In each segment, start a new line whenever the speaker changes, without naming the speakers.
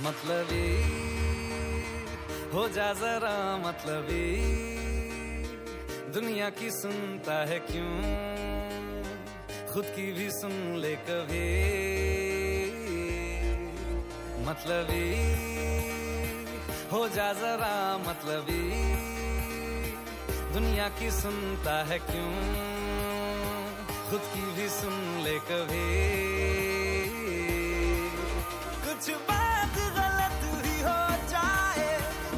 मतलबी हो जा जरा मतलबी, दुनिया की सुनता है क्यों, खुद की भी सुन ले कभी। मतलबी हो जा जरा मतलबी, दुनिया की सुनता है क्यों, खुद की भी सुन ले कभी। कुछ बात गलत भी हो जाए,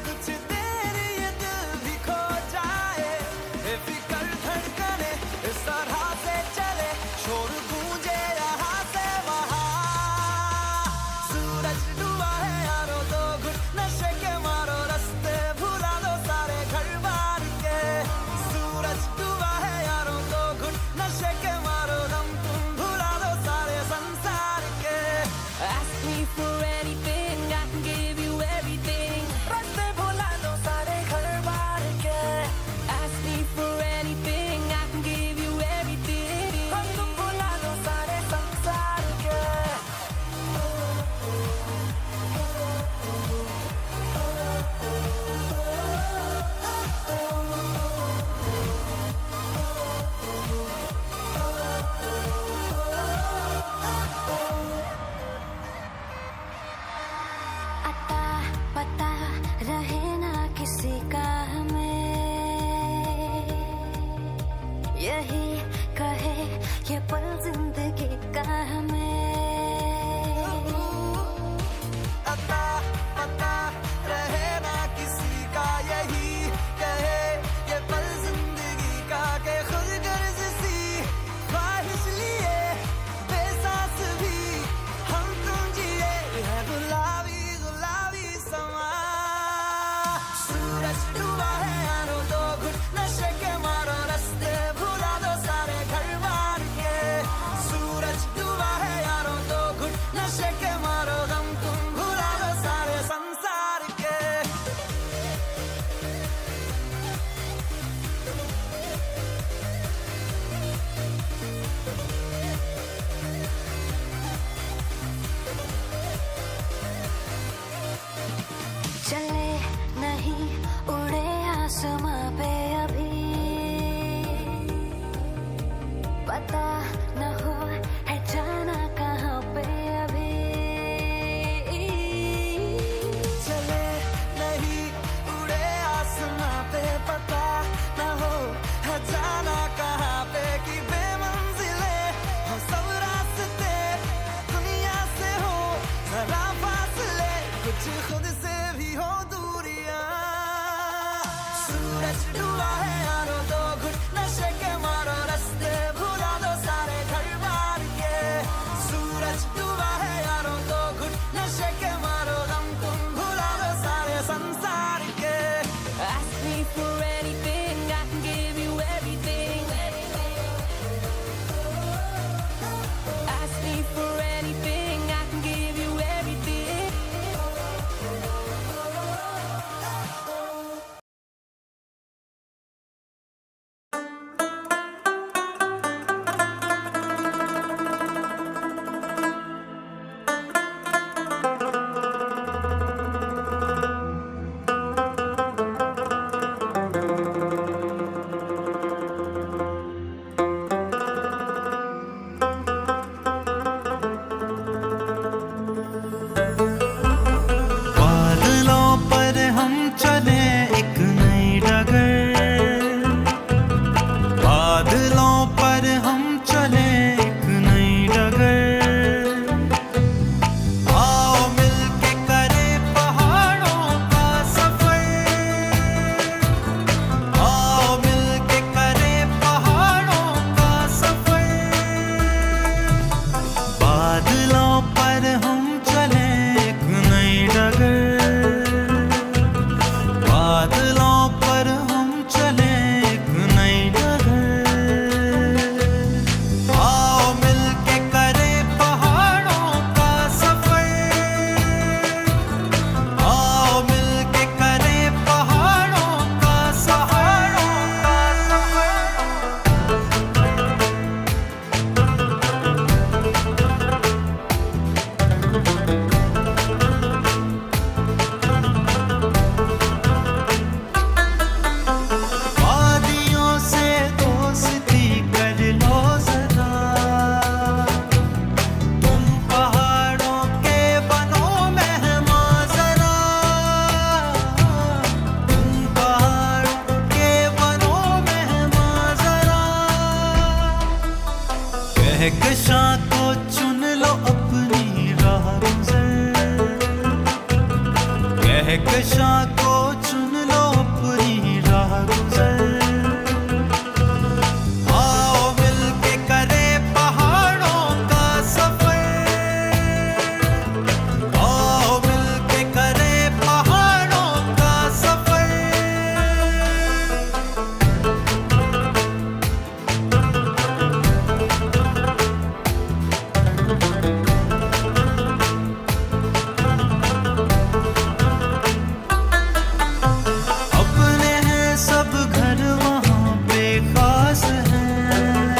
कुछ देर ये दिल भी खो जाए, बेफिक्र धड़कने इस तरह से चले, शोर गूंजे यहाँ से वहाँ। सूरज डूबा है यारो, दो घुट नशे के मारो, रास्ते भुला दो सारे घर बार के। सूरज डूबा है यारो, दो घुट नशे के मारो, दम तुम भुला दो सारे संसार के।
Ask me for anything, I can give you everything. रास्ते भुला दो सारे घर बार के। Ask me for anything, I can give you everything. हम तुम भुला दो सारे संसार के।
अता पता रहे ना किसी का हमें, यही कहे ये पल जिंदगी का हमें।
अता पता रहे ना किसी का, यही कहे ये पल जिंदगी का, के खुद गर्ज सी ख्वाहिश लिए बेसास भी हम तुम जिए है गुलाबी गुलाबी समा। सूरज डूबा है यारो, दो घुट नशे के मारो, रास्ते भुला दो सारे घर बार के। सूरज डूबा है यारो, दो घुट नशे के मारो, दम तुम भुला दो सारे संसार के।
चले नहीं उड़े आसमां पे अभी, पता न हो है जाना कहाँ पे अभी।
चले नहीं उड़े आसमां पे, पता न हो है जाना कहाँ पे, कि बेमंजिले हो सब रास्ते, दुनिया से हो जरा फासले, कुछ खुद से भी हो दूरियां। सूरज डूबा है यारो, दो घुट नशे के मारो, रास्ते भुला दो सारे घर बार के। सूरज डूबा है यारो, दो घुट नशे के मारो, दम तुम भुला दो सारे संसार के।
Ask me for anything, I can give you everything. Ask me for anything, I can give you everything.
Kahkashan को चुन लो अपनी राह गुजर, आओ मिलके करे पहाड़ों का सफर, आओ मिलके करे पहाड़ों का सफर। अपने हैं सब घर वहाँ पे खास हैं,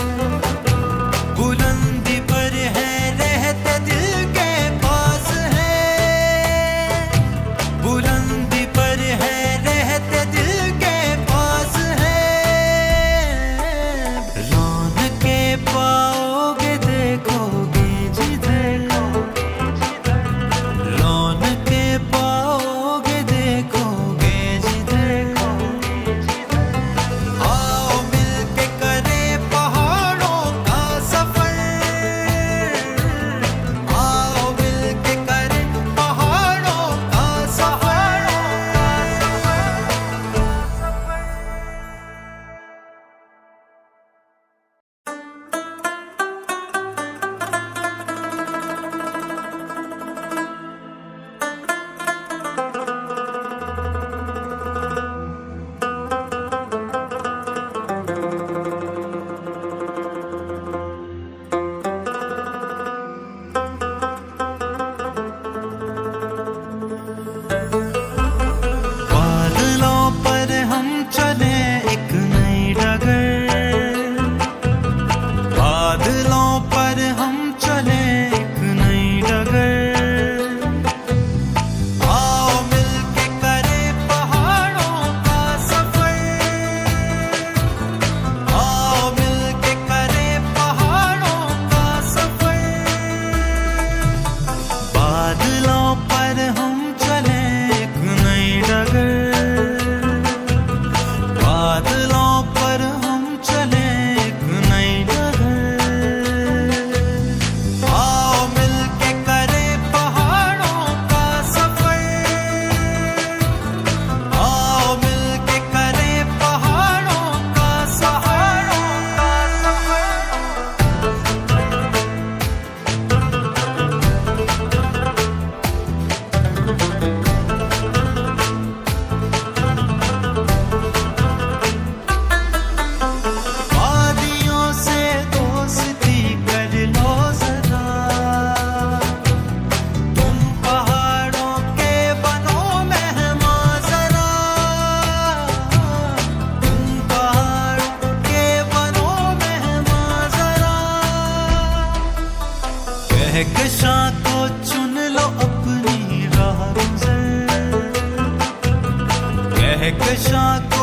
बुलंदी पर है रहते दिल के पास है, बुलंदी पर है रहते दिल के पास है। रौनके पाओगे देखोगे जिधर, रौनके पाओगे देखोगे जिधर, आओ मिलके करे पहाड़ों का सफर, आओ मिलके करे पहाड़ों का सफर। बादलों पर हम चले एक नई डगर, बादलों पर हम चले एक नई डगर, आओ मिलके करे पहाड़ों का सफर, आओ मिलके करे पहाड़ों का सफर। बादलों पर हम चले एक नई डगर, बादलों पर हम चले एक नई डगर, आओ मिलके करे पहाड़ों का सफर, आओ मिलके करे पहाड़ों का सफर। वादियों से दोस्ती कर लो जरा, तुम पहाड़ों के बनो मेहमान जरा, तुम पहाड़ों के बनो मेहमान जरा। कहकशां को चुन लो अपनी राह गुजर, कहकशां को